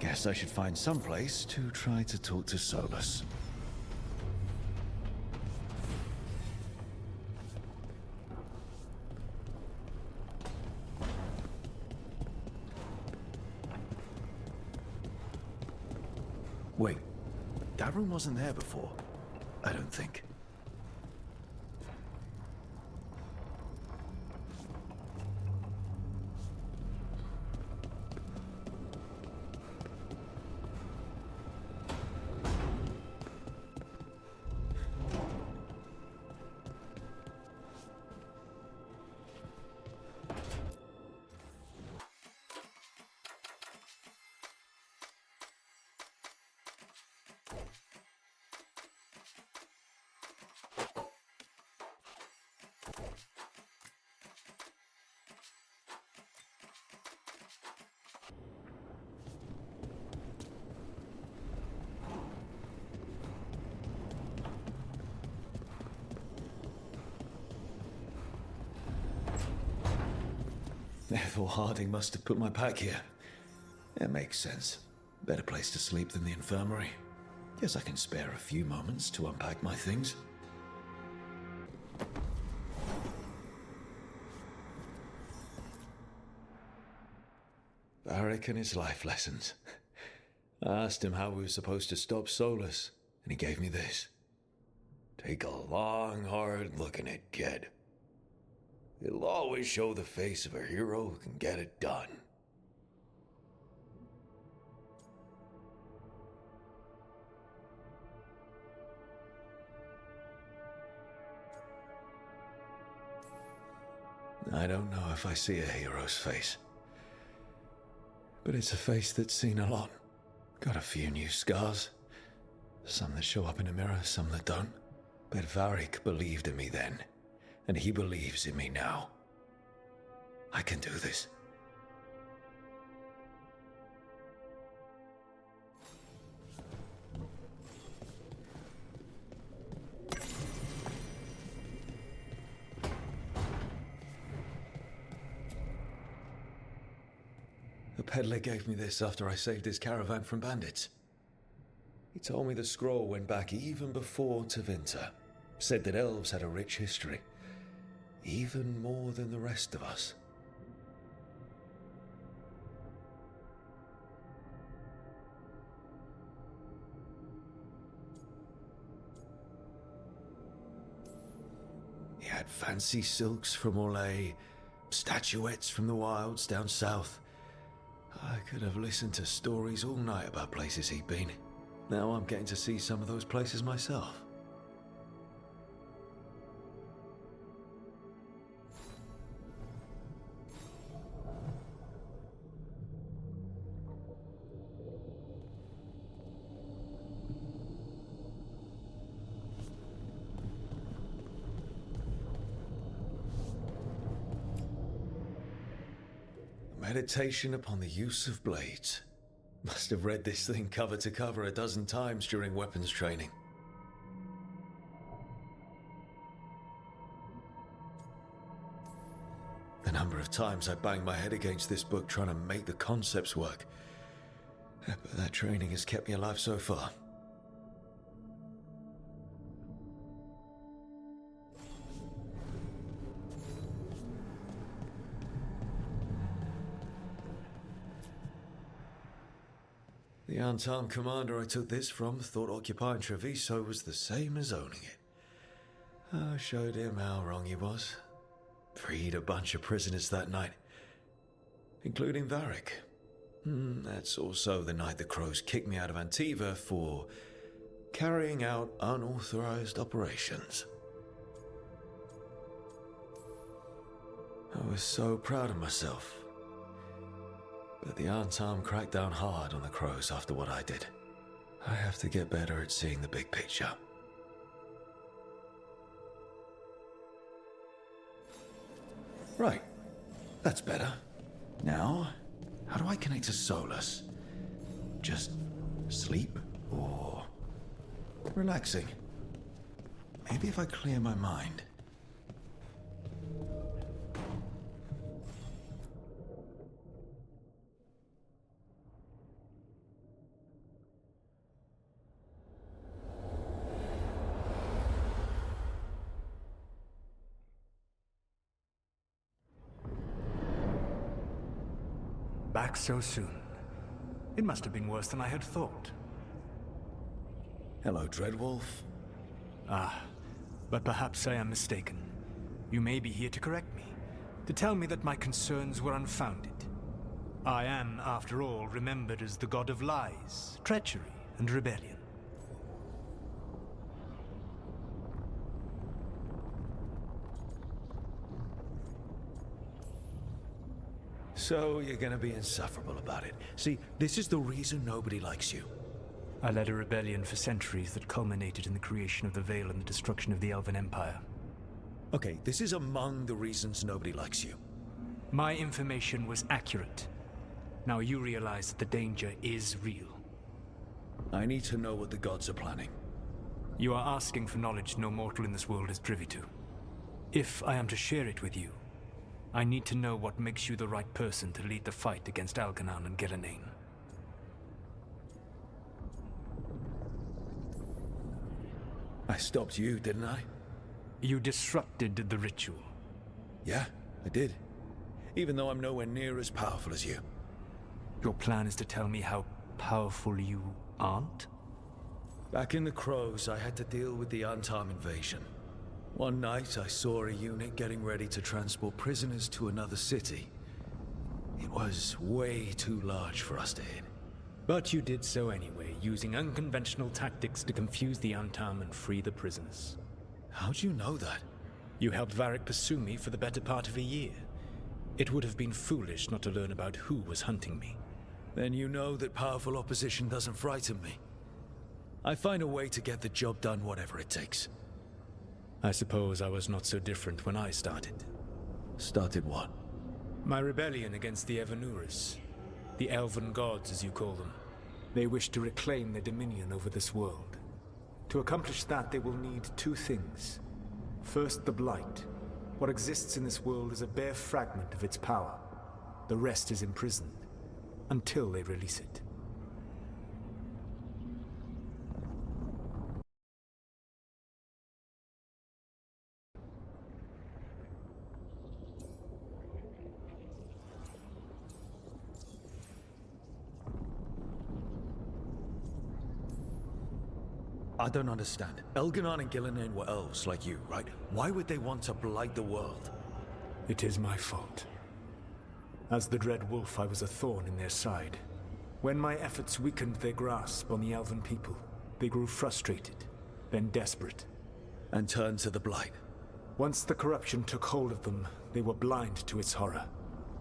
Guess I should find some place to try to talk to Solus. Wait, that room wasn't there before. I don't think. Ethel Harding must have put my pack here. It makes sense. Better place to sleep than the infirmary. Guess I can spare a few moments to unpack my things. Varric and his life lessons. I asked him how we were supposed to stop Solus, and he gave me this. Take a long, hard look at it, kid. It'll always show the face of a hero who can get it done. I don't know if I see a hero's face. But it's a face that's seen a lot. Got a few new scars. Some that show up in a mirror, some that don't. But Varric believed in me then. And he believes in me now. I can do this. The peddler gave me this after I saved his caravan from bandits. He told me the scroll went back even before Tevinter. Said that elves had a rich history. Even more than the rest of us. He had fancy silks from Orlais, statuettes from the wilds down south. I could have listened to stories all night about places he'd been. Now I'm getting to see some of those places myself. Meditation upon the use of blades. Must have read this thing cover to cover a dozen times during weapons training. The number of times I banged my head against this book trying to make the concepts work. But that training has kept me alive so far. The unarmed commander I took this from thought occupying Treviso was the same as owning it. I showed him how wrong he was. Freed a bunch of prisoners that night, including Varric. That's also the night the Crows kicked me out of Antiva for carrying out unauthorized operations. I was so proud of myself. But the Arntam cracked down hard on the Crows after what I did. I have to get better at seeing the big picture. Right. That's better. Now, how do I connect to Solus? Just sleep or relaxing? Maybe if I clear my mind. Back so soon. It must have been worse than I had thought. Hello, Dreadwolf. But perhaps I am mistaken. You may be here to correct me, to tell me that my concerns were unfounded. I am, after all, remembered as the god of lies, treachery, and rebellion. So you're gonna be insufferable about it. See, this is the reason nobody likes you. I led a rebellion for centuries that culminated in the creation of the Veil and the destruction of the Elven Empire. Okay, this is among the reasons nobody likes you. My information was accurate. Now you realize that the danger is real. I need to know what the gods are planning. You are asking for knowledge no mortal in this world is privy to. If I am to share it with you, I need to know what makes you the right person to lead the fight against Algernon and Gillenane. I stopped you, didn't I? You disrupted the ritual. Yeah, I did. Even though I'm nowhere near as powerful as you. Your plan is to tell me how powerful you aren't? Back in the Crows, I had to deal with the Antam invasion. One night, I saw a unit getting ready to transport prisoners to another city. It was way too large for us to hit. But you did so anyway, using unconventional tactics to confuse the Antam and free the prisoners. How'd you know that? You helped Varric pursue me for the better part of a year. It would have been foolish not to learn about who was hunting me. Then you know that powerful opposition doesn't frighten me. I find a way to get the job done, whatever it takes. I suppose I was not so different when I started. Started what? My rebellion against the Evanuras. The Elven gods, as you call them. They wish to reclaim their dominion over this world. To accomplish that, they will need two things. First, the Blight. What exists in this world is a bare fragment of its power. The rest is imprisoned, until they release it. I don't understand. Elganon and Gillenane were elves like you, right? Why would they want to blight the world? It is my fault. As the Dread Wolf, I was a thorn in their side. When my efforts weakened their grasp on the Elven people, they grew frustrated, then desperate. And turned to the Blight. Once the corruption took hold of them, they were blind to its horror.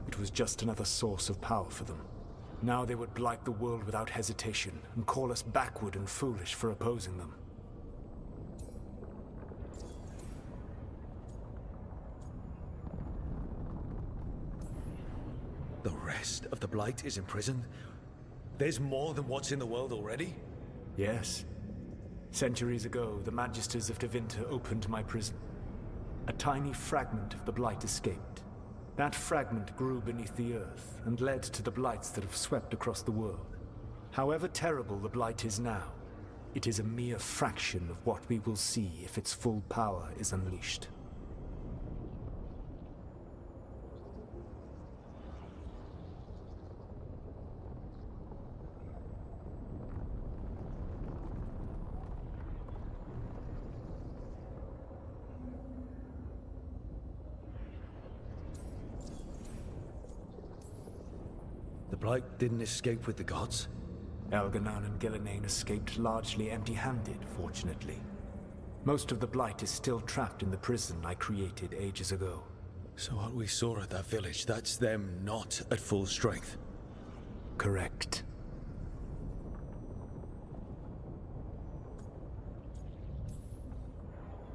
It was just another source of power for them. Now they would blight the world without hesitation, and call us backward and foolish for opposing them. The rest of the Blight is imprisoned? There's more than what's in the world already? Yes. Centuries ago, the Magisters of Tevinter opened my prison. A tiny fragment of the Blight escaped. That fragment grew beneath the earth, and led to the Blights that have swept across the world. However terrible the Blight is now, it is a mere fraction of what we will see if its full power is unleashed. The Blight didn't escape with the gods? Algernon and Gillenane escaped largely empty-handed, fortunately. Most of the Blight is still trapped in the prison I created ages ago. So what we saw at that village, that's them not at full strength? Correct.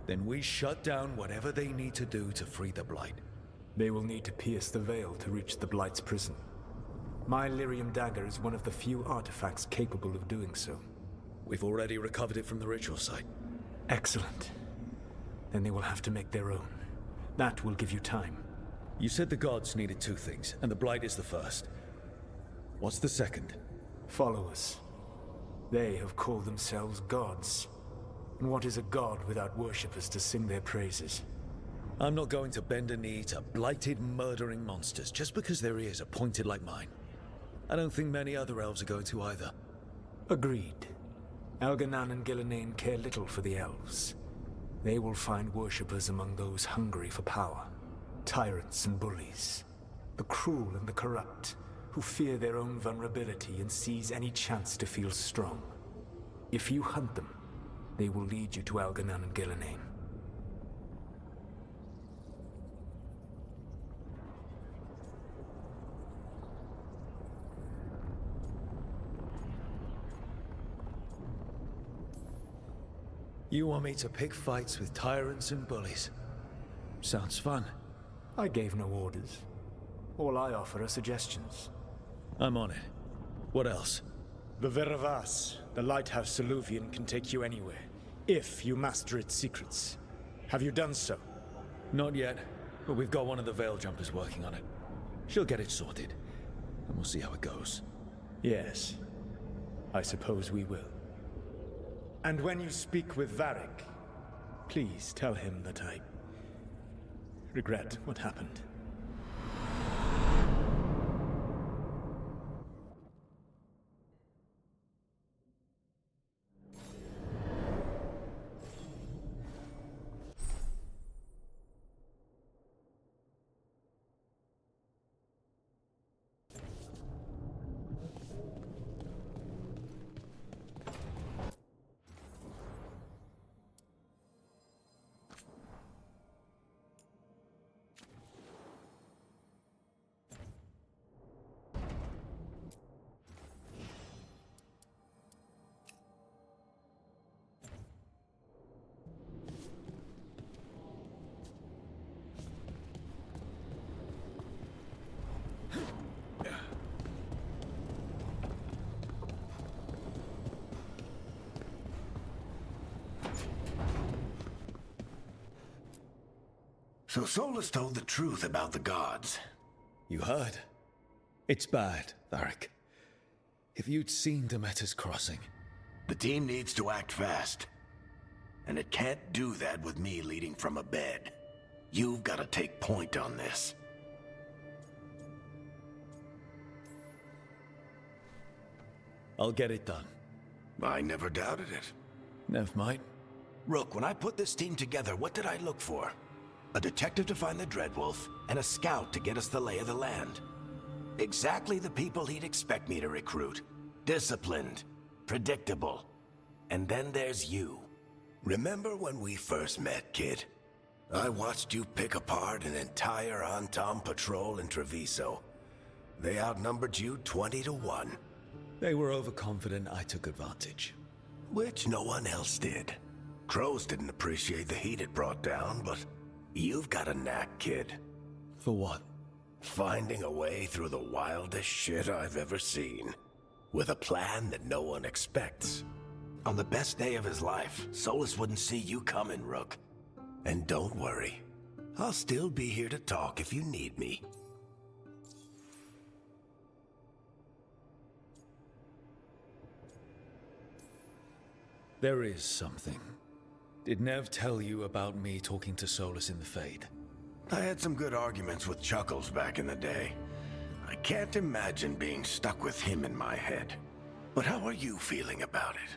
Then we shut down whatever they need to do to free the Blight. They will need to pierce the veil to reach the Blight's prison. My Lyrium dagger is one of the few artifacts capable of doing so. We've already recovered it from the ritual site. Excellent. Then they will have to make their own. That will give you time. You said the gods needed two things, and the Blight is the first. What's the second? Followers. They have called themselves gods. And what is a god without worshippers to sing their praises? I'm not going to bend a knee to blighted, murdering monsters just because their ears are pointed like mine. I don't think many other elves are going to either. Agreed. Elganan and Gillenane care little for the elves. They will find worshippers among those hungry for power. Tyrants and bullies. The cruel and the corrupt, who fear their own vulnerability and seize any chance to feel strong. If you hunt them, they will lead you to Elganan and Gillenane. You want me to pick fights with tyrants and bullies? Sounds fun. I gave no orders. All I offer are suggestions. I'm on it. What else? The Veravas, the Lighthouse Soluvian, can take you anywhere, if you master its secrets. Have you done so? Not yet, but we've got one of the Veil Jumpers working on it. She'll get it sorted, and we'll see how it goes. Yes. I suppose we will. And when you speak with Varric, please tell him that I regret what happened. So Solus told the truth about the gods. You heard? It's bad, Varric. If you'd seen Demeter's crossing... The team needs to act fast. And it can't do that with me leading from a bed. You've got to take point on this. I'll get it done. I never doubted it. Never mind. Rook, when I put this team together, what did I look for? A detective to find the Dreadwolf, and a scout to get us the lay of the land. Exactly the people he'd expect me to recruit. Disciplined, predictable. And then there's you. Remember when we first met, kid? I watched you pick apart an entire Antom patrol in Treviso. They outnumbered you 20 to 1. They were overconfident I took advantage. Which no one else did. Crows didn't appreciate the heat it brought down, but you've got a knack, kid. For what? Finding a way through the wildest shit I've ever seen. With a plan that no one expects. On the best day of his life, Solus wouldn't see you coming, Rook. And don't worry. I'll still be here to talk if you need me. There is something. Did Nev tell you about me talking to Solus in the Fade? I had some good arguments with Chuckles back in the day. I can't imagine being stuck with him in my head. But how are you feeling about it?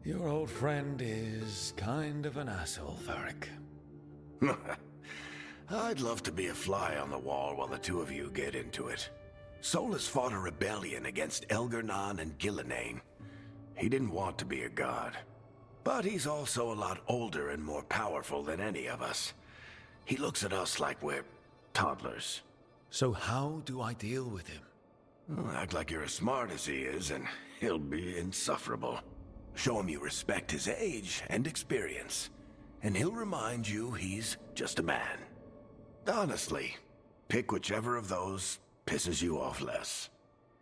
Your old friend is kind of an asshole, Varric. I'd love to be a fly on the wall while the two of you get into it. Solus fought a rebellion against Elganan and Gillenane. He didn't want to be a god. But he's also a lot older and more powerful than any of us. He looks at us like we're toddlers. So how do I deal with him? Well, act like you're as smart as he is, and he'll be insufferable. Show him you respect his age and experience, and he'll remind you he's just a man. Honestly, pick whichever of those pisses you off less.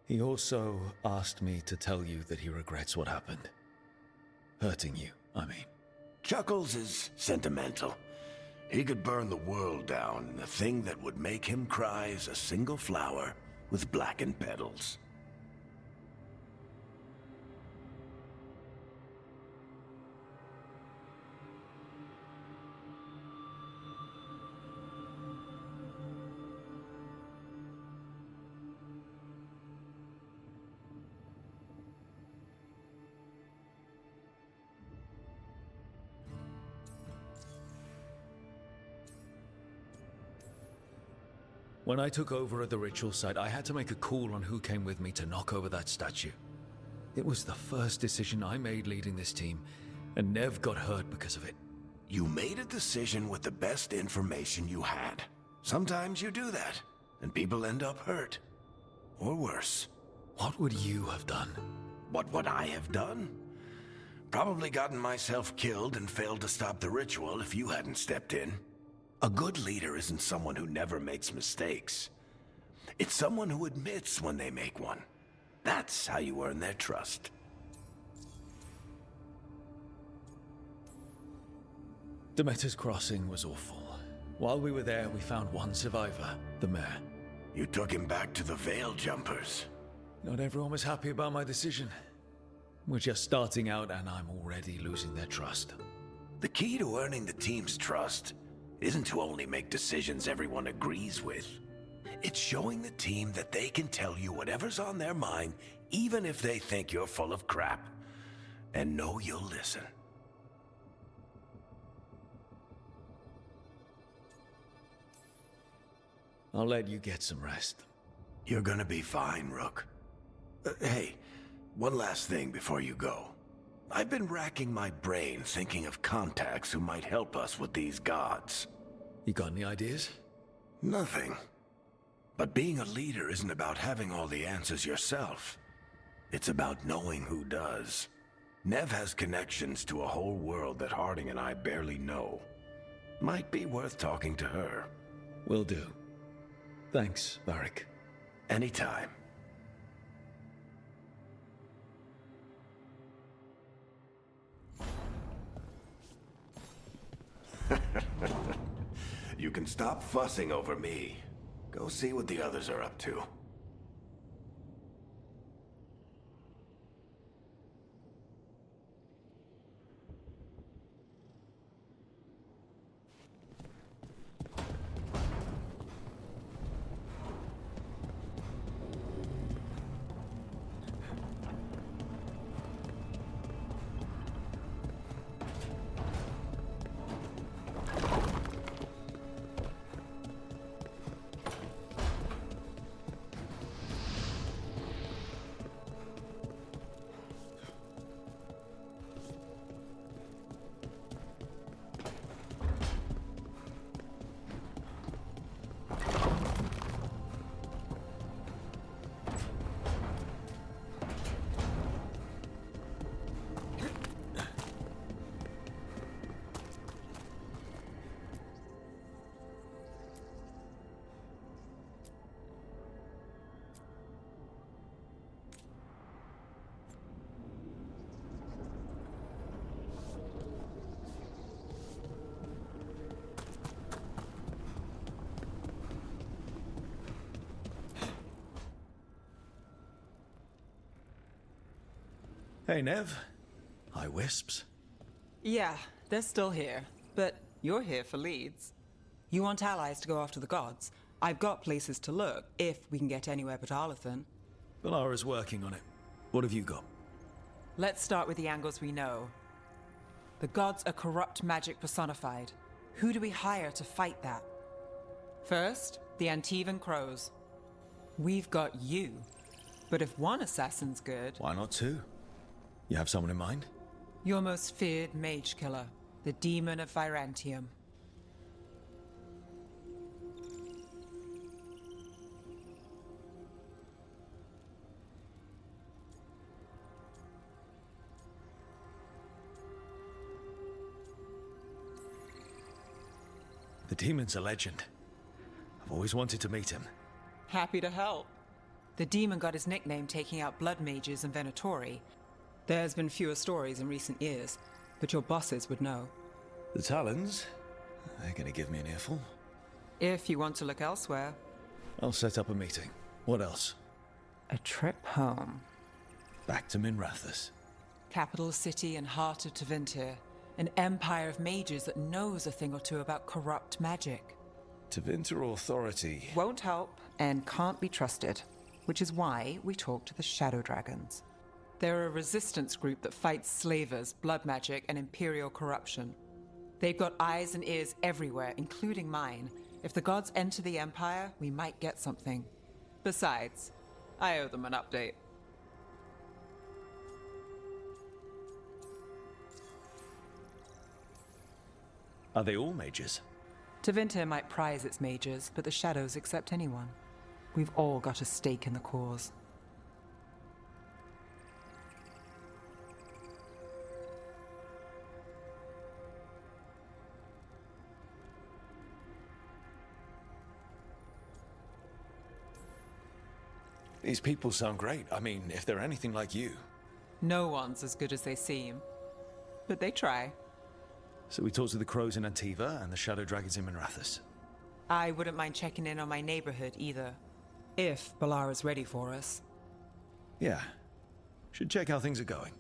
He also asked me to tell you that he regrets what happened. Hurting you, I mean. Chuckles is sentimental. He could burn the world down, and the thing that would make him cry is a single flower with blackened petals. When I took over at the ritual site, I had to make a call on who came with me to knock over that statue. It was the first decision I made leading this team, and Nev got hurt because of it. You made a decision with the best information you had. Sometimes you do that, and people end up hurt. Or worse. What would you have done? What would I have done? Probably gotten myself killed and failed to stop the ritual if you hadn't stepped in. A good leader isn't someone who never makes mistakes. It's someone who admits when they make one. That's how you earn their trust. Demeter's Crossing was awful. While we were there, we found one survivor, the mayor. You took him back to the Veil Jumpers. Not everyone was happy about my decision. We're just starting out and I'm already losing their trust. The key to earning the team's trust isn't to only make decisions everyone agrees with. It's showing the team that they can tell you whatever's on their mind, even if they think you're full of crap. And know you'll listen. I'll let you get some rest. You're gonna be fine, Rook. Hey, one last thing before you go. I've been racking my brain thinking of contacts who might help us with these gods. You got any ideas? Nothing. But being a leader isn't about having all the answers yourself. It's about knowing who does. Nev has connections to a whole world that Harding and I barely know. Might be worth talking to her. Will do. Thanks, Varric. Anytime. You can stop fussing over me. Go see what the others are up to. Hey, Nev. Hi, Wisps. Yeah, they're still here, but you're here for leads. You want allies to go after the gods? I've got places to look, if we can get anywhere but Arlathan. Valara's working on it. What have you got? Let's start with the angles we know. The gods are corrupt magic personified. Who do we hire to fight that? First, the Antivan Crows. We've got you. But if one assassin's good... Why not two? You have someone in mind? Your most feared mage killer, the Demon of Virantium. The demon's a legend. I've always wanted to meet him. Happy to help. The demon got his nickname taking out blood mages and Venatori. There's been fewer stories in recent years, but your bosses would know. The Talons? They're gonna give me an earful. If you want to look elsewhere. I'll set up a meeting. What else? A trip home. Back to Minrathous. Capital city and heart of Tevinter. An empire of mages that knows a thing or two about corrupt magic. Tevinter authority. Won't help and can't be trusted, which is why we talk to the Shadow Dragons. They're a resistance group that fights slavers, blood magic, and imperial corruption. They've got eyes and ears everywhere, including mine, If the gods enter the Empire, we might get something. Besides, I owe them an update. Are they all mages? Tevinter might prize its mages, but the Shadows accept anyone. We've all got a stake in the cause. These people sound great. I mean, if they're anything like you. No one's as good as they seem. But they try. So we talked to the crows in Antiva and the shadow dragons in Minrathous. I wouldn't mind checking in on my neighborhood either. If Balara's ready for us. Yeah. Should check how things are going.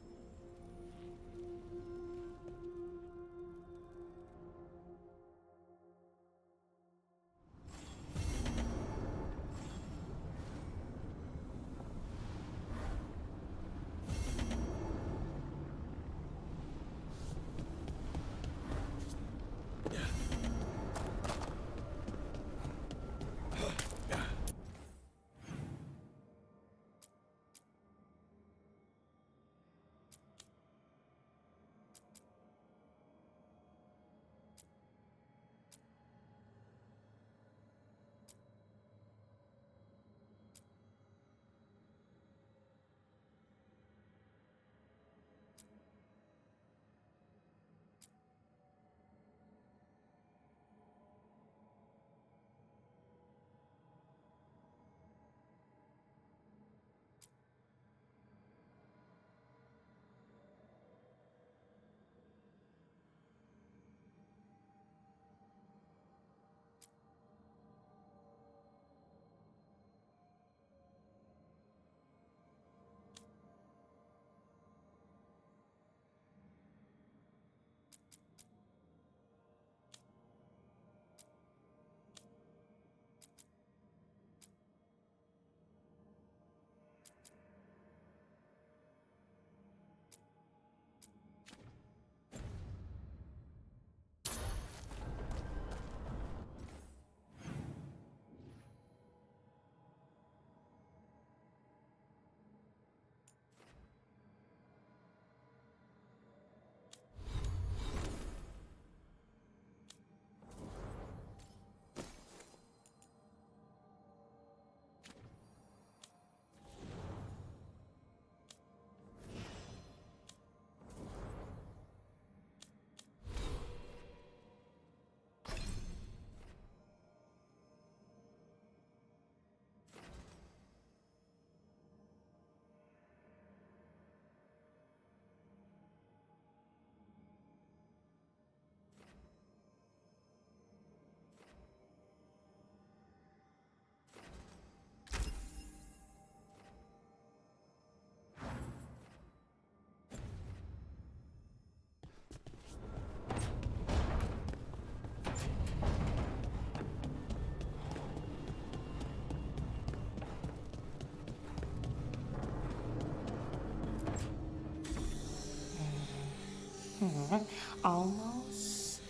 Almost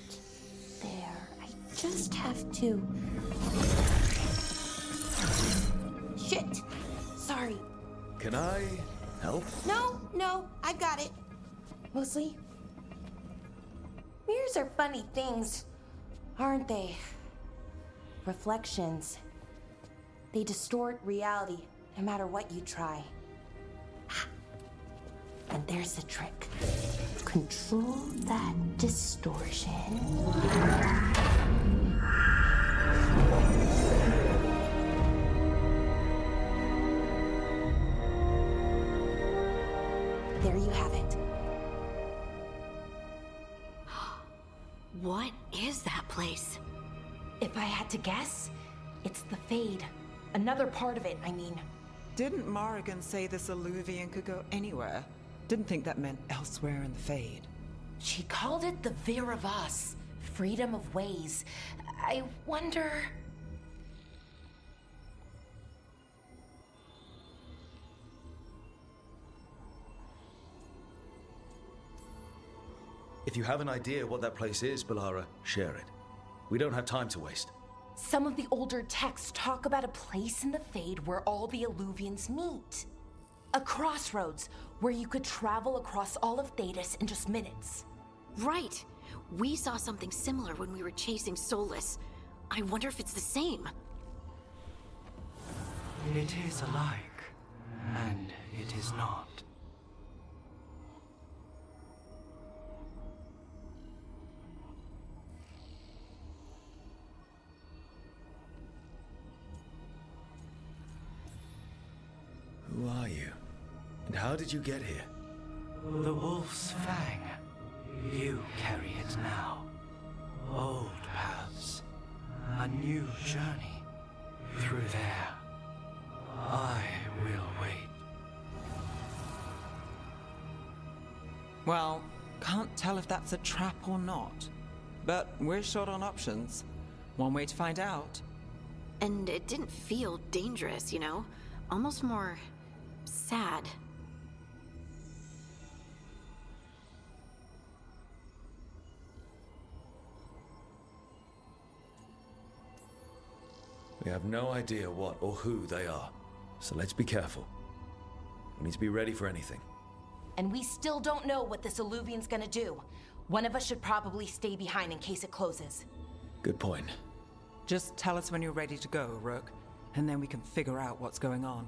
there. I just have to... Shit! Sorry. Can I help? No, I got it. Mostly. Mirrors are funny things, aren't they? Reflections. They distort reality, no matter what you try. And there's the trick. Control that distortion. There you have it. What is that place? If I had to guess, it's the Fade. Another part of it, I mean. Didn't Morrigan say this Illuvian could go anywhere? Didn't think that meant elsewhere in the Fade. She called it the Vir of Us, freedom of ways. I wonder... If you have an idea what that place is, Balara, share it. We don't have time to waste. Some of the older texts talk about a place in the Fade where all the Illuvians meet. A crossroads where you could travel across all of Thedas in just minutes. Right. We saw something similar when we were chasing Solus. I wonder if it's the same. It is alike, and it is not. Who are you? And how did you get here? The Wolf's Fang. You carry it now. Old paths. A new journey. Through there. I will wait. Well, can't tell if that's a trap or not. But we're short on options. One way to find out. And it didn't feel dangerous, you know? Almost more sad. We have no idea what or who they are, so let's be careful. We need to be ready for anything. And we still don't know what this Illuvian's gonna do. One of us should probably stay behind in case it closes. Good point. Just tell us when you're ready to go, Rook, and then we can figure out what's going on.